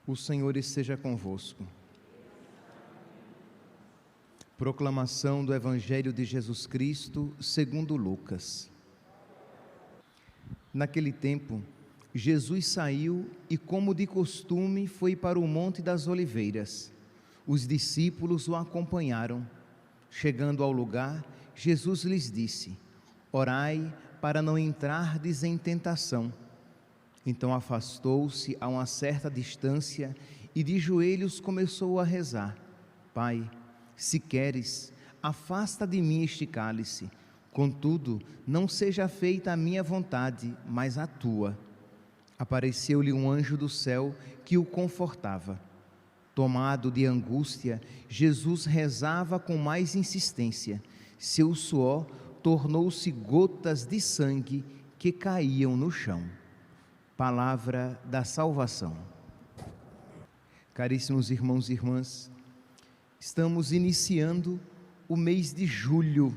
O Senhor esteja convosco. Proclamação do Evangelho de Jesus Cristo segundo Lucas. Naquele tempo, Jesus saiu e, como de costume, foi para o Monte das Oliveiras. Os discípulos o acompanharam. Chegando ao lugar, Jesus lhes disse: orai para não entrardes em tentação. Então afastou-se a uma certa distância e de joelhos começou a rezar: Pai, se queres, afasta de mim este cálice. Contudo, não seja feita a minha vontade, mas a tua. Apareceu-lhe um anjo do céu que o confortava. Tomado de angústia, Jesus rezava com mais insistência. Seu suor tornou-se gotas de sangue que caíam no chão. Palavra da salvação. Caríssimos irmãos e irmãs, estamos iniciando o mês de julho,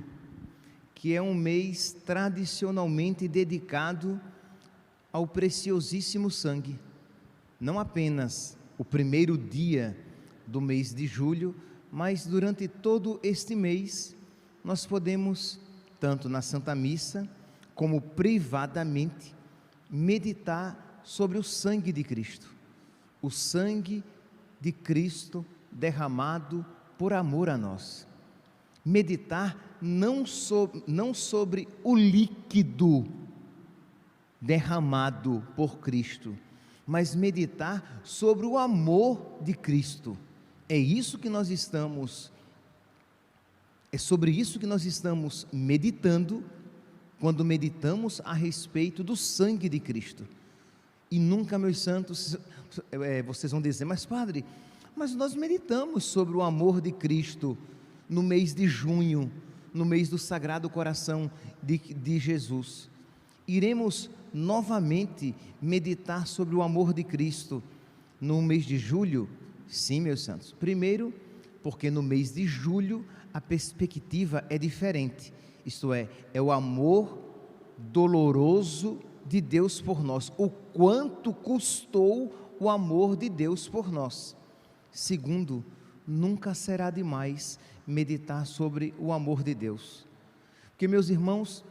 que é um mês tradicionalmente dedicado ao preciosíssimo sangue. Não apenas o primeiro dia do mês de julho, mas durante todo este mês nós podemos, tanto na Santa Missa como privadamente, meditar sobre o sangue de Cristo, o sangue de Cristo derramado por amor a nós. Meditar não sobre o líquido derramado por Cristo, mas meditar sobre o amor de Cristo. É sobre isso que nós estamos meditando quando meditamos a respeito do sangue de Cristo. E nunca, meus santos, vocês vão dizer: mas padre, mas nós meditamos sobre o amor de Cristo no mês de junho, no mês do Sagrado Coração de Jesus. Iremos novamente meditar sobre o amor de Cristo no mês de julho? Sim, meus santos. Primeiro, porque no mês de julho a perspectiva é diferente. Isto é o amor doloroso de Deus por nós, o quanto custou o amor de Deus por nós. Segundo, nunca será demais meditar sobre o amor de Deus, porque, meus irmãos,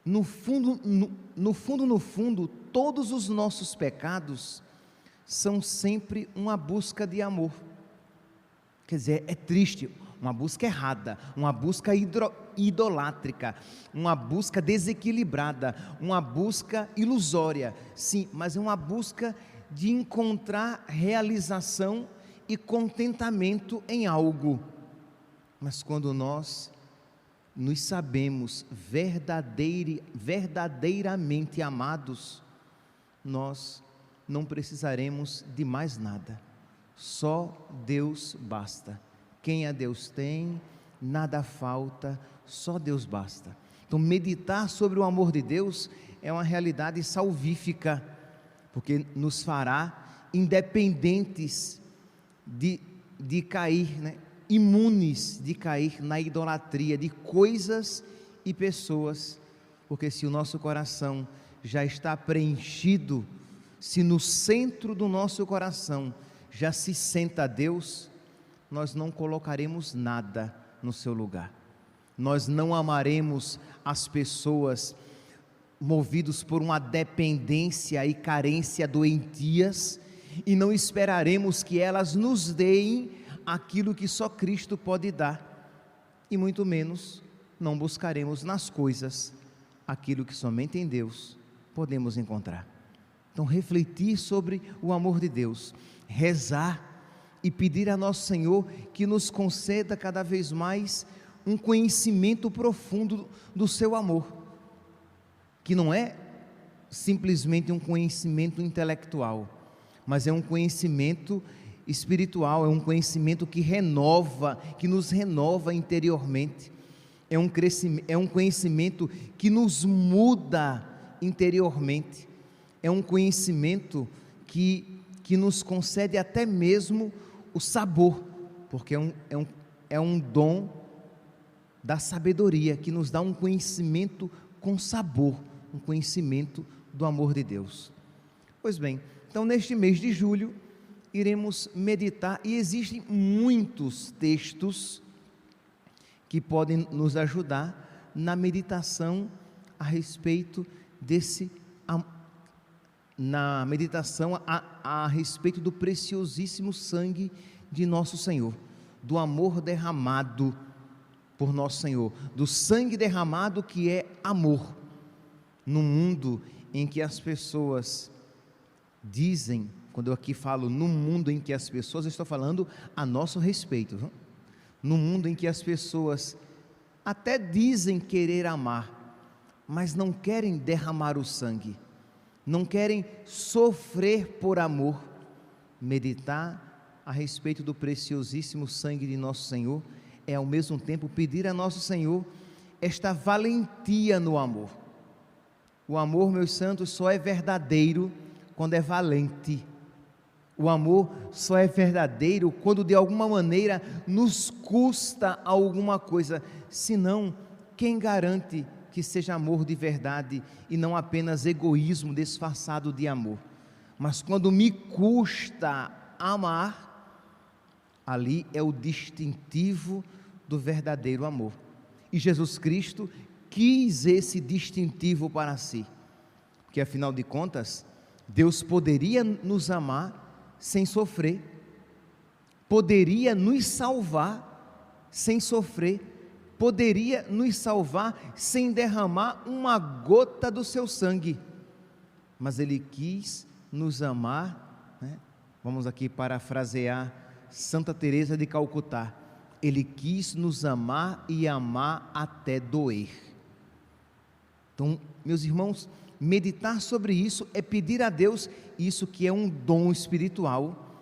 no fundo, todos os nossos pecados são sempre uma busca de amor. Quer dizer, é triste, uma busca errada, uma busca idolátrica, uma busca desequilibrada, uma busca ilusória, sim, mas é uma busca de encontrar realização e contentamento em algo. Mas quando nós nos sabemos verdadeiramente amados, nós não precisaremos de mais nada, só Deus basta. Quem a Deus tem, nada falta, só Deus basta. Então, meditar sobre o amor de Deus é uma realidade salvífica, porque nos fará independentes de cair, imunes de cair na idolatria de coisas e pessoas, porque se o nosso coração já está preenchido, se no centro do nosso coração já se senta Deus, nós não colocaremos nada no seu lugar. Nós não amaremos as pessoas movidos por uma dependência e carência doentias, e não esperaremos que elas nos deem aquilo que só Cristo pode dar, e muito menos não buscaremos nas coisas aquilo que somente em Deus podemos encontrar. Então, refletir sobre o amor de Deus, rezar e pedir a nosso Senhor que nos conceda cada vez mais um conhecimento profundo do seu amor, que não é simplesmente um conhecimento intelectual, mas é um conhecimento espiritual, é um conhecimento que nos renova interiormente, é um conhecimento que nos muda interiormente, é um conhecimento que nos concede até mesmo o sabor, porque é um dom da sabedoria, que nos dá um conhecimento com sabor, um conhecimento do amor de Deus. Pois bem, então neste mês de julho, iremos meditar, e existem muitos textos que podem nos ajudar na meditação a respeito a respeito do preciosíssimo sangue de nosso Senhor, do amor derramado por nosso Senhor, do sangue derramado que é amor, no mundo em que as pessoas dizem, quando eu aqui falo no mundo em que as pessoas, eu estou falando a nosso respeito, viu? No mundo em que as pessoas até dizem querer amar, mas não querem derramar o sangue, não querem sofrer por amor, meditar a respeito do preciosíssimo sangue de nosso Senhor é ao mesmo tempo pedir a nosso Senhor esta valentia no amor. O amor, meus santos, só é verdadeiro quando é valente. O amor só é verdadeiro quando de alguma maneira nos custa alguma coisa, senão quem garante que seja amor de verdade e não apenas egoísmo disfarçado de amor? Mas quando me custa amar, ali é o distintivo do verdadeiro amor, e Jesus Cristo quis esse distintivo para si, porque afinal de contas, Deus poderia nos amar sem sofrer, poderia nos salvar sem sofrer, poderia nos salvar sem derramar uma gota do seu sangue, mas Ele quis nos amar, né? Vamos aqui parafrasear Santa Teresa de Calcutá, Ele quis nos amar e amar até doer. Então, meus irmãos, meditar sobre isso é pedir a Deus isso que é um dom espiritual,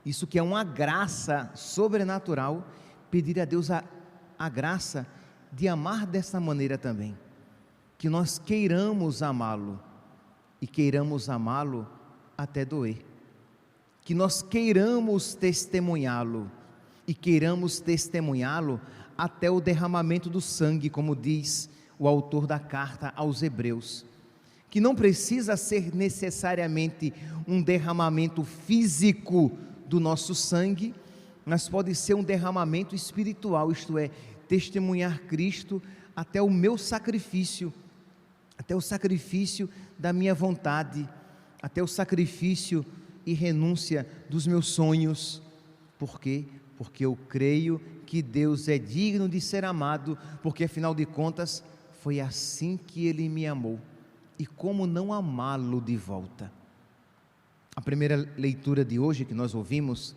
isso que é uma graça sobrenatural, pedir a Deus a graça de amar dessa maneira também, que nós queiramos amá-lo, e queiramos amá-lo até doer, que nós queiramos testemunhá-lo, e queiramos testemunhá-lo até o derramamento do sangue, como diz o autor da carta aos Hebreus, que não precisa ser necessariamente um derramamento físico do nosso sangue, mas pode ser um derramamento espiritual, isto é, testemunhar Cristo até o meu sacrifício, até o sacrifício da minha vontade, até o sacrifício e renúncia dos meus sonhos. Por quê? Porque eu creio que Deus é digno de ser amado, porque afinal de contas, foi assim que Ele me amou. E como não amá-lo de volta? A primeira leitura de hoje que nós ouvimos,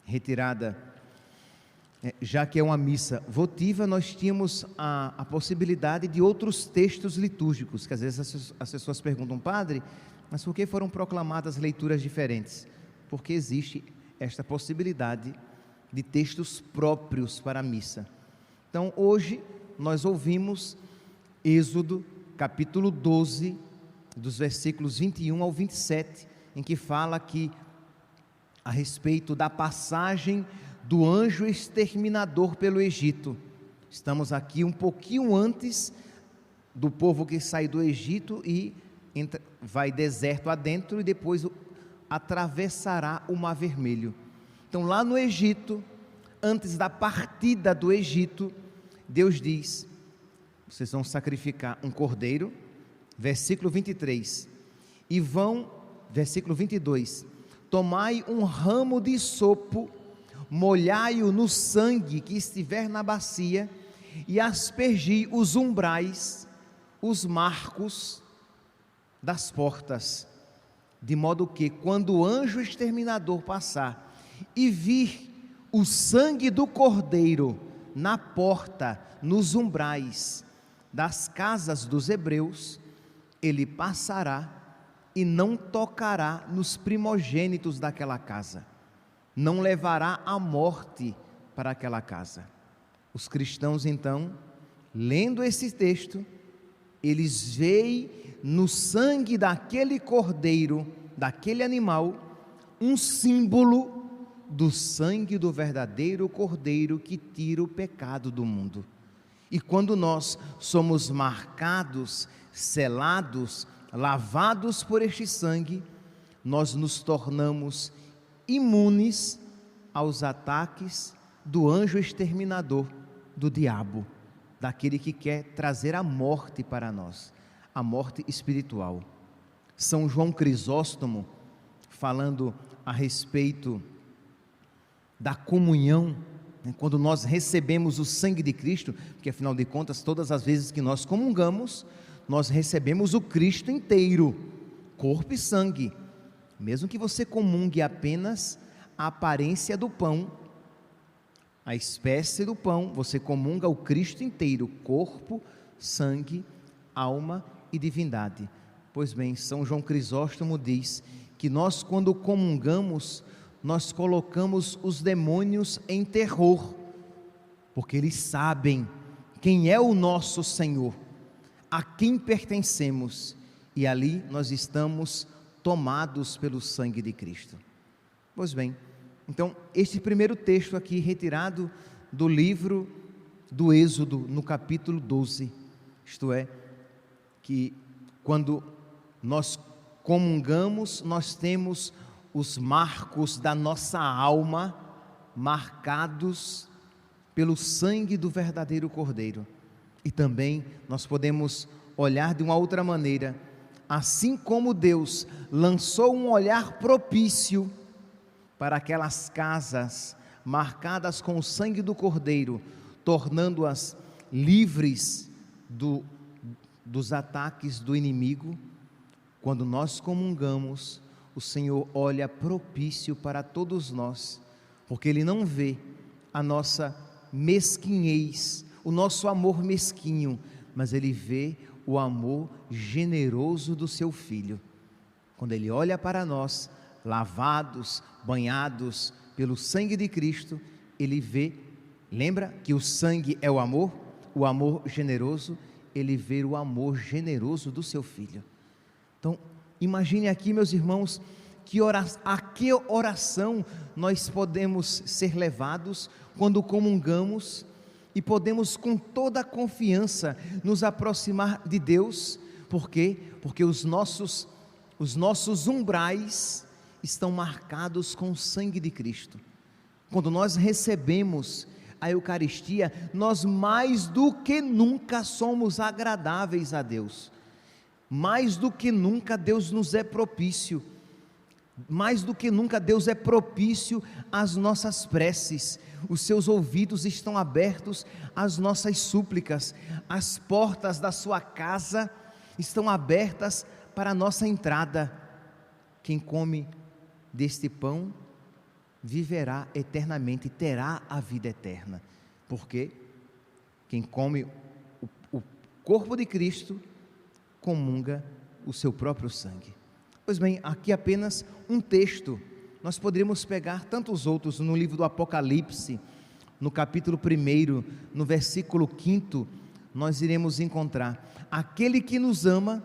retirada, já que é uma missa votiva, nós tínhamos a possibilidade de outros textos litúrgicos, que às vezes as pessoas perguntam, padre, mas por que foram proclamadas leituras diferentes? Porque existe esta possibilidade de textos próprios para a missa. Então hoje nós ouvimos Êxodo capítulo 12, dos versículos 21 ao 27, em que fala que a respeito da passagem do anjo exterminador pelo Egito. Estamos aqui um pouquinho antes do povo que sai do Egito e vai deserto adentro e depois atravessará o Mar Vermelho. Então lá no Egito, antes da partida do Egito, Deus diz, vocês vão sacrificar um cordeiro, versículo 23, e vão, versículo 22, tomai um ramo de sopo, molhai-o no sangue que estiver na bacia, e aspergi os umbrais, os marcos das portas, de modo que quando o anjo exterminador passar e vir o sangue do cordeiro na porta, nos umbrais das casas dos hebreus, ele passará e não tocará nos primogênitos daquela casa, não levará a morte para aquela casa. Os cristãos então, lendo esse texto, eles veem no sangue daquele cordeiro, daquele animal, um símbolo do sangue do verdadeiro cordeiro que tira o pecado do mundo. E quando nós somos marcados, selados, lavados por este sangue, nós nos tornamos imunes aos ataques do anjo exterminador, do diabo, daquele que quer trazer a morte para nós, a morte espiritual. São João Crisóstomo, falando a respeito da comunhão, quando nós recebemos o sangue de Cristo, porque afinal de contas, todas as vezes que nós comungamos, nós recebemos o Cristo inteiro, corpo e sangue. Mesmo que você comungue apenas a aparência do pão, a espécie do pão, você comunga o Cristo inteiro, corpo, sangue, alma e divindade. Pois bem, São João Crisóstomo diz que nós, quando comungamos, nós colocamos os demônios em terror, porque eles sabem quem é o nosso Senhor, a quem pertencemos, e ali nós estamos tomados pelo sangue de Cristo. Pois bem, então este primeiro texto aqui, retirado do livro do Êxodo, no capítulo 12, isto é, que quando nós comungamos, nós temos os marcos da nossa alma marcados pelo sangue do verdadeiro Cordeiro. E também nós podemos olhar de uma outra maneira, assim como Deus lançou um olhar propício para aquelas casas marcadas com o sangue do Cordeiro, tornando-as livres dos ataques do inimigo. Quando nós comungamos, o Senhor olha propício para todos nós, porque Ele não vê a nossa mesquinhez, o nosso amor mesquinho, mas Ele vê o amor generoso do seu Filho. Quando Ele olha para nós, lavados, banhados pelo sangue de Cristo, Ele vê, lembra que o sangue é o amor generoso, Ele vê o amor generoso do seu Filho. Então, imagine aqui, meus irmãos, a que oração nós podemos ser levados quando comungamos e podemos com toda a confiança nos aproximar de Deus. Por quê? Porque os nossos umbrais estão marcados com o sangue de Cristo. Quando nós recebemos a Eucaristia, nós mais do que nunca somos agradáveis a Deus. Mais do que nunca Deus nos é propício, mais do que nunca Deus é propício às nossas preces, os seus ouvidos estão abertos às nossas súplicas, as portas da sua casa estão abertas para a nossa entrada. Quem come deste pão viverá eternamente, terá a vida eterna, porque quem come o corpo de Cristo comunga o seu próprio sangue. Pois bem, aqui apenas um texto, nós poderíamos pegar tantos outros. No livro do Apocalipse, no capítulo 1, no versículo 5, nós iremos encontrar: aquele que nos ama,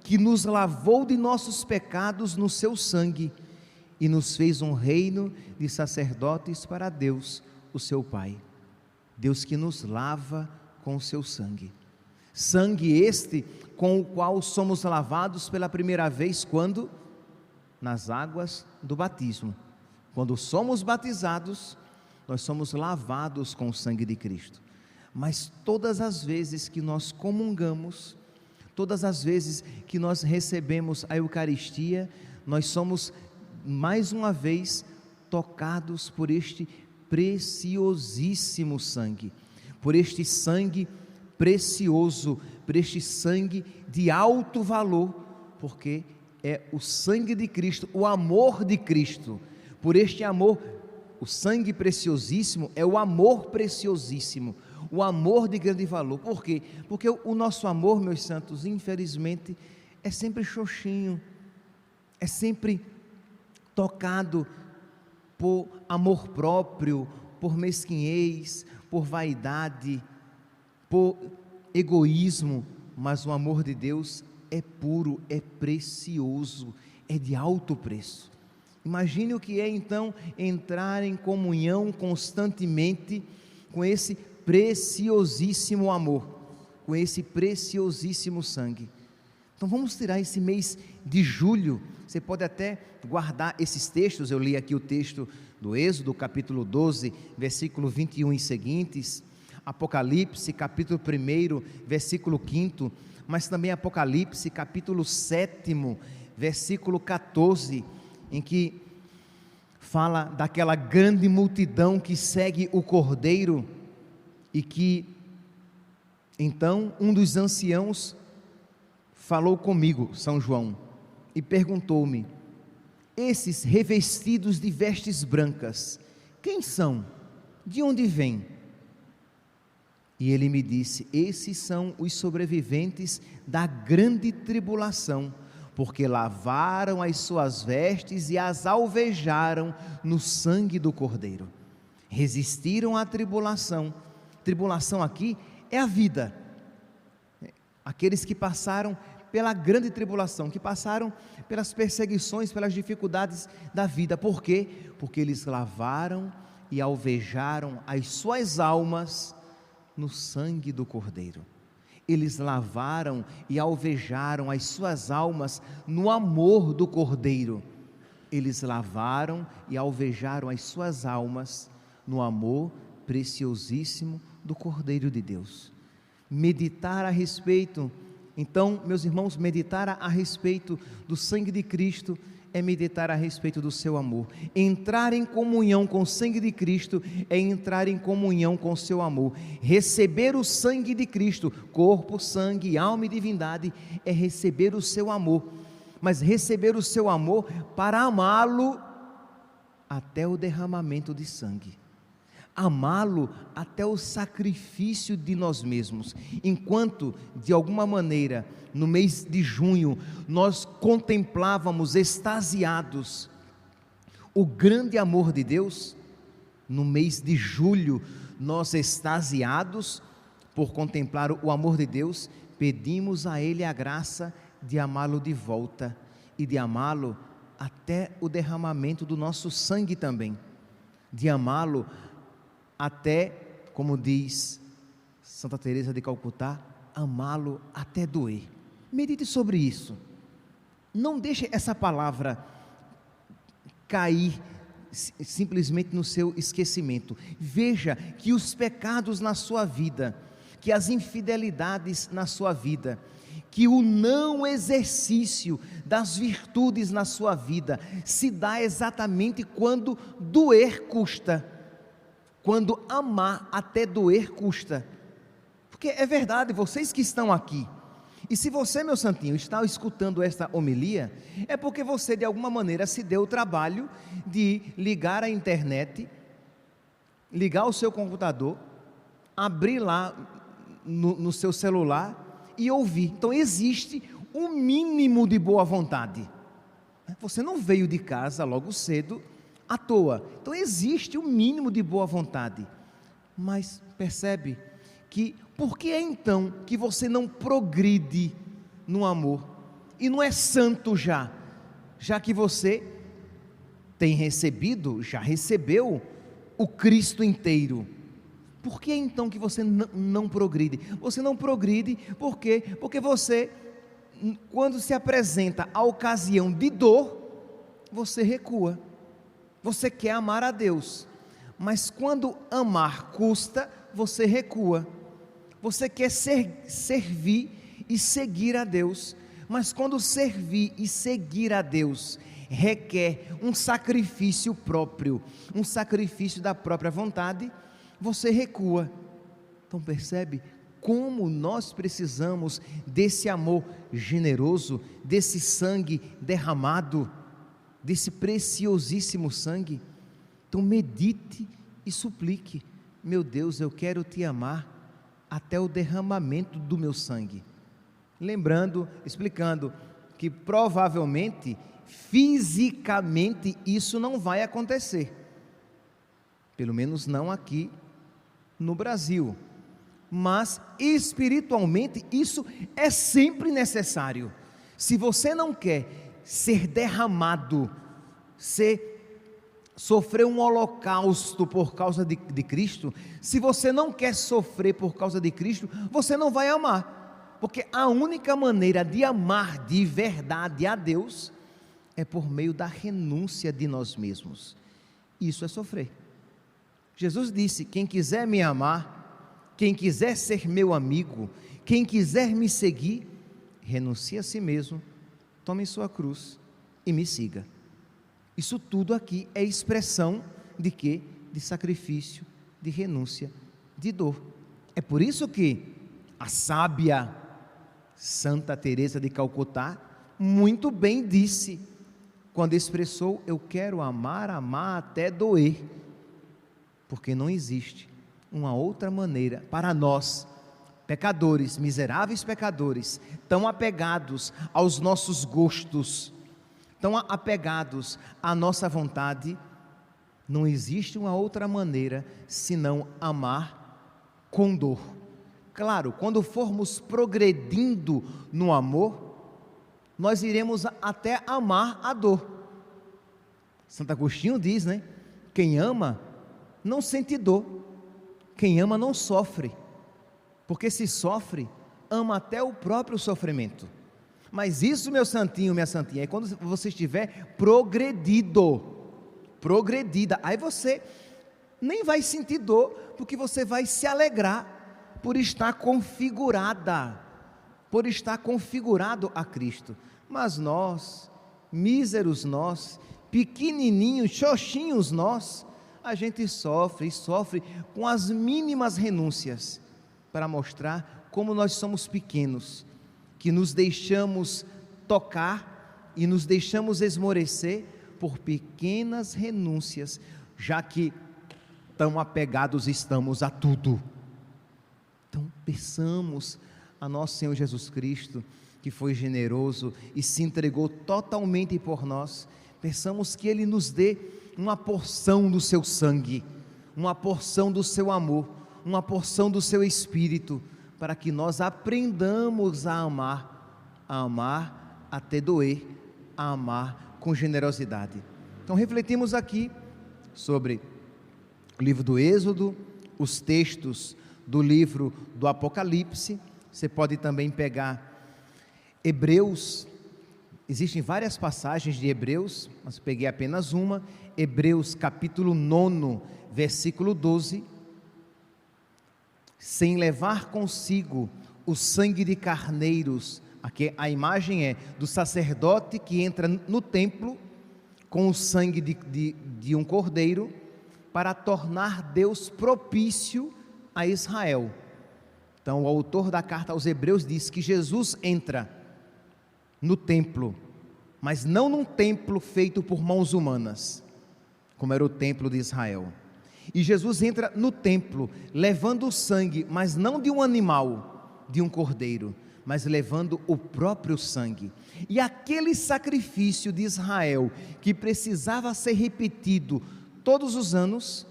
que nos lavou de nossos pecados no seu sangue, e nos fez um reino de sacerdotes para Deus, o seu Pai. Deus que nos lava com o seu sangue. Sangue este com o qual somos lavados pela primeira vez, quando? Nas águas do batismo. Quando somos batizados, nós somos lavados com o sangue de Cristo. Mas todas as vezes que nós comungamos, todas as vezes que nós recebemos a Eucaristia, nós somos mais uma vez tocados por este preciosíssimo sangue, por este sangue precioso, por este sangue de alto valor, porque é o sangue de Cristo, o amor de Cristo. Por este amor, o sangue preciosíssimo é o amor preciosíssimo, o amor de grande valor. Por quê? Porque o nosso amor, meus santos, infelizmente, é sempre xoxinho, é sempre tocado por amor próprio, por mesquinhez, por vaidade, por egoísmo. Mas o amor de Deus é puro, é precioso, é de alto preço. Imagine o que é então entrar em comunhão constantemente com esse preciosíssimo amor, com esse preciosíssimo sangue. Então vamos tirar esse mês de julho, Você pode até guardar esses textos. Eu li aqui o texto do Êxodo, capítulo 12, versículo 21 e seguintes, Apocalipse, capítulo 1, versículo 5, mas também Apocalipse, capítulo 7, versículo 14, em que fala daquela grande multidão que segue o Cordeiro, e que então um dos anciãos falou comigo, São João, e perguntou-me: esses revestidos de vestes brancas, quem são? De onde vêm? E ele me disse: esses são os sobreviventes da grande tribulação, porque lavaram as suas vestes e as alvejaram no sangue do Cordeiro. Resistiram à tribulação. Tribulação aqui é a vida. Aqueles que passaram pela grande tribulação, que passaram pelas perseguições, pelas dificuldades da vida. Por quê? Porque eles lavaram e alvejaram as suas almas no sangue do Cordeiro. Eles lavaram e alvejaram as suas almas no amor do Cordeiro. Eles lavaram e alvejaram as suas almas no amor preciosíssimo do Cordeiro de Deus. Meditar a respeito, então, meus irmãos, meditar a respeito do sangue de Cristo é meditar a respeito do seu amor. Entrar em comunhão com o sangue de Cristo é entrar em comunhão com o seu amor. Receber o sangue de Cristo, corpo, sangue, alma e divindade, é receber o seu amor. Mas receber o seu amor para amá-lo até o derramamento de sangue. Amá-lo até o sacrifício de nós mesmos. Enquanto, de alguma maneira, no mês de junho, nós contemplávamos extasiados o grande amor de Deus, no mês de julho, nós extasiados por contemplar o amor de Deus, pedimos a Ele a graça de amá-lo de volta e de amá-lo até o derramamento do nosso sangue também, de amá-lo até, como diz Santa Teresa de Calcutá, amá-lo até doer. Medite sobre isso. Não deixe essa palavra cair simplesmente no seu esquecimento. Veja que os pecados na sua vida, que as infidelidades na sua vida, que o não exercício das virtudes na sua vida se dá exatamente quando doer custa. Quando amar até doer custa. Porque é verdade, vocês que estão aqui, e se você, meu santinho, está escutando esta homilia, é porque você de alguma maneira se deu o trabalho de ligar a internet, ligar o seu computador, abrir lá no seu celular e ouvir. Então existe um mínimo de boa vontade. Você não veio de casa logo cedo à toa. Então existe um mínimo de boa vontade. Mas percebe que por que é então que você não progride no amor e não é santo já que você tem recebido, já recebeu o Cristo inteiro? Por que então que você não progride? Você não progride porque você, quando se apresenta a ocasião de dor, você recua. Você quer amar a Deus, mas quando amar custa, você recua. Você quer servir e seguir a Deus, mas quando servir e seguir a Deus requer um sacrifício próprio, um sacrifício da própria vontade, você recua. Então percebe como nós precisamos desse amor generoso, desse sangue derramado, desse preciosíssimo sangue. Então medite e suplique: meu Deus, eu quero te amar até o derramamento do meu sangue. Lembrando, explicando que provavelmente, fisicamente, isso não vai acontecer, pelo menos não aqui no Brasil, mas espiritualmente isso é sempre necessário. Se você não quer ser derramado, sofrer um holocausto por causa de Cristo, se você não quer sofrer por causa de Cristo, você não vai amar, porque a única maneira de amar de verdade a Deus é por meio da renúncia de nós mesmos. Isso é sofrer. Jesus disse: quem quiser me amar, quem quiser ser meu amigo, quem quiser me seguir, renuncie a si mesmo, tome sua cruz e me siga. Isso tudo aqui é expressão de quê? De sacrifício, de renúncia, de dor. É por isso que a sábia Santa Teresa de Calcutá muito bem disse, quando expressou: eu quero amar, amar até doer, porque não existe uma outra maneira para nós, pecadores, miseráveis pecadores, tão apegados aos nossos gostos, tão apegados à nossa vontade, não existe uma outra maneira senão amar com dor. Claro, quando formos progredindo no amor, nós iremos até amar a dor. Santo Agostinho diz, né? Quem ama não sente dor, quem ama não sofre, porque se sofre, ama até o próprio sofrimento. Mas isso, meu santinho, minha santinha, é quando você estiver progredida, aí você nem vai sentir dor, porque você vai se alegrar por estar configurado a Cristo. Mas nós, míseros nós, pequenininhos, xoxinhos nós, a gente sofre com as mínimas renúncias, para mostrar como nós somos pequenos, que nos deixamos tocar e nos deixamos esmorecer por pequenas renúncias, já que tão apegados estamos a tudo. Então peçamos a nosso Senhor Jesus Cristo, que foi generoso e se entregou totalmente por nós, peçamos que Ele nos dê uma porção do seu sangue, uma porção do seu amor, uma porção do seu Espírito, para que nós aprendamos a amar até doer, a amar com generosidade. Então refletimos aqui sobre o livro do Êxodo, os textos do livro do Apocalipse. Você pode também pegar Hebreus, existem várias passagens de Hebreus, mas peguei apenas uma, Hebreus capítulo 9, versículo 12, sem levar consigo o sangue de carneiros, aqui a imagem é do sacerdote que entra no templo com o sangue de um cordeiro, para tornar Deus propício a Israel. Então o autor da carta aos Hebreus diz que Jesus entra no templo, mas não num templo feito por mãos humanas, como era o templo de Israel. E Jesus entra no templo levando o sangue, mas não de um animal, de um cordeiro, mas levando o próprio sangue. E aquele sacrifício de Israel que precisava ser repetido todos os anos,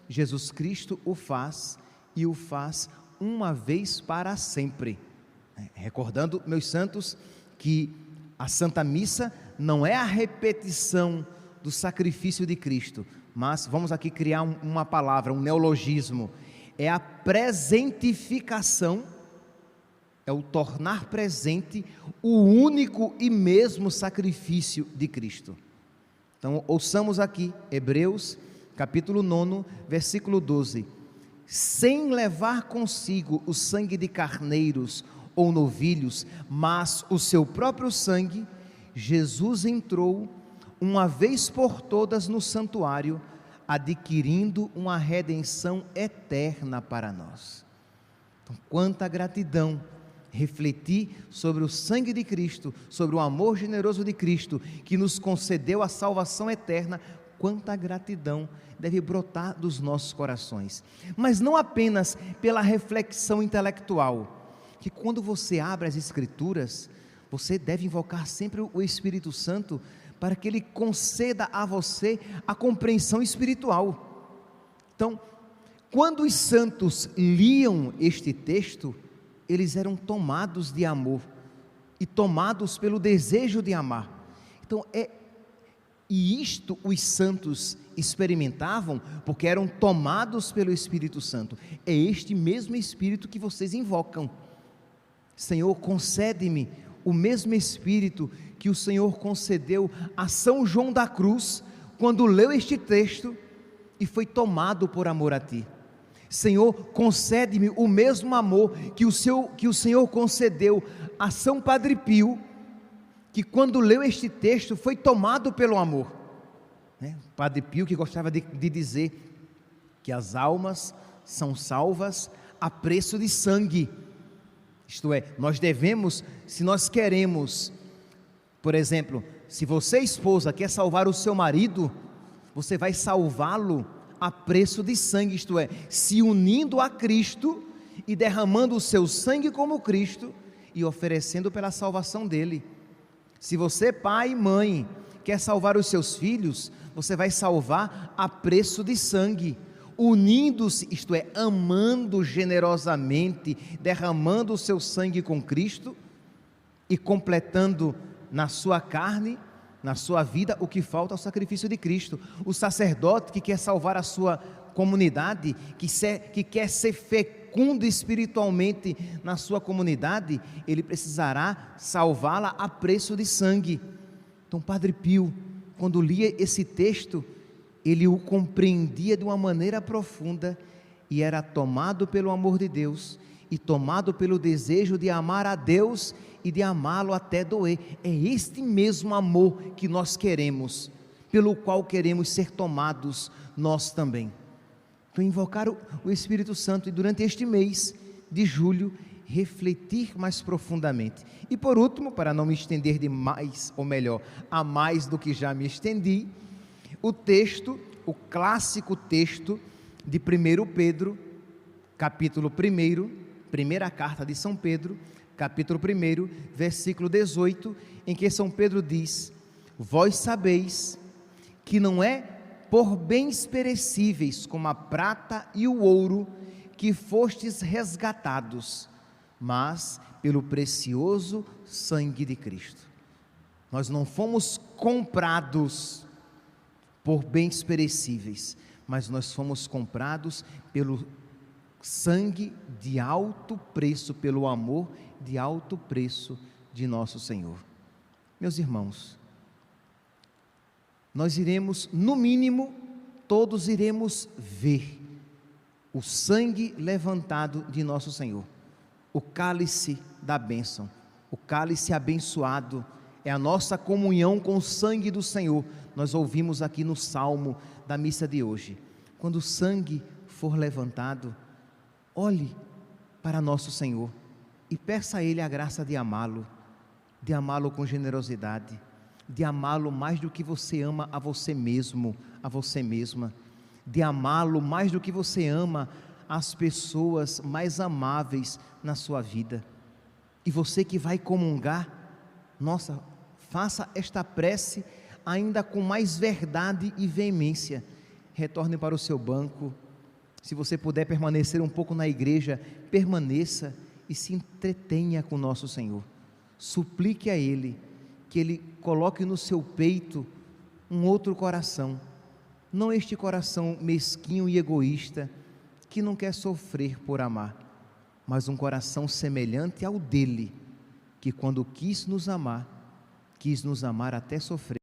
Jesus Cristo o faz, e o faz uma vez para sempre. Recordando, meus santos, que a Santa Missa não é a repetição do sacrifício de Cristo, mas vamos aqui criar uma palavra, um neologismo, é a presentificação, é o tornar presente o único e mesmo sacrifício de Cristo. Então ouçamos aqui, Hebreus capítulo 9, versículo 12, sem levar consigo o sangue de carneiros ou novilhos, mas o seu próprio sangue, Jesus entrou uma vez por todas no santuário, adquirindo uma redenção eterna para nós. Então, quanta gratidão refletir sobre o sangue de Cristo, sobre o amor generoso de Cristo, que nos concedeu a salvação eterna. Quanta gratidão deve brotar dos nossos corações, mas não apenas pela reflexão intelectual, que quando você abre as Escrituras, você deve invocar sempre o Espírito Santo, para que Ele conceda a você a compreensão espiritual. Então, quando os santos liam este texto, eles eram tomados de amor, e tomados pelo desejo de amar. Então, e isto os santos experimentavam, porque eram tomados pelo Espírito Santo. É este mesmo Espírito que vocês invocam. Senhor, concede-me o mesmo Espírito que o Senhor concedeu a São João da Cruz, quando leu este texto e foi tomado por amor a ti. Senhor, concede-me o mesmo amor que o Senhor concedeu a São Padre Pio, que quando leu este texto foi tomado pelo amor. Padre Pio, que gostava de dizer que as almas são salvas a preço de sangue. Isto é, nós devemos, se nós queremos, por exemplo, se você, esposa, quer salvar o seu marido, você vai salvá-lo a preço de sangue, isto é, se unindo a Cristo e derramando o seu sangue como Cristo e oferecendo pela salvação dele. Se você, pai e mãe, quer salvar os seus filhos, você vai salvar a preço de sangue, unindo-se, isto é, amando generosamente, derramando o seu sangue com Cristo e completando na sua carne, na sua vida, o que falta ao sacrifício de Cristo. O sacerdote que quer salvar a sua comunidade, que quer ser fecundo espiritualmente na sua comunidade, ele precisará salvá-la a preço de sangue. Então, Padre Pio, quando lia esse texto, ele o compreendia de uma maneira profunda e era tomado pelo amor de Deus e tomado pelo desejo de amar a Deus e de amá-lo até doer. É este mesmo amor que nós queremos, pelo qual queremos ser tomados nós também. Então, invocar o Espírito Santo e durante este mês de julho, refletir mais profundamente. E por último, para não me estender demais, ou melhor, a mais do que já me estendi, o texto, o clássico texto de 1 Pedro, capítulo 1, primeira carta de São Pedro, capítulo 1, versículo 18, em que São Pedro diz: vós sabeis que não é por bens perecíveis como a prata e o ouro que fostes resgatados, mas pelo precioso sangue de Cristo. Nós não fomos comprados por bens perecíveis, mas nós fomos comprados pelo sangue de alto preço, pelo amor de alto preço de nosso Senhor. Meus irmãos, nós iremos, no mínimo, todos iremos ver o sangue levantado de nosso Senhor, o cálice da bênção, o cálice abençoado, é a nossa comunhão com o sangue do Senhor. Nós ouvimos aqui no Salmo da missa de hoje, quando o sangue for levantado, olhe para nosso Senhor e peça a Ele a graça de amá-lo com generosidade, de amá-lo mais do que você ama a você mesmo, a você mesma, de amá-lo mais do que você ama as pessoas mais amáveis na sua vida. E você que vai comungar, nossa, faça esta prece ainda com mais verdade e veemência. Retorne para o seu banco. Se você puder permanecer um pouco na igreja, permaneça e se entretenha com nosso Senhor. Suplique a Ele que Ele coloque no seu peito um outro coração, não este coração mesquinho e egoísta, que não quer sofrer por amar, mas um coração semelhante ao dele, que quando quis nos amar até sofrer.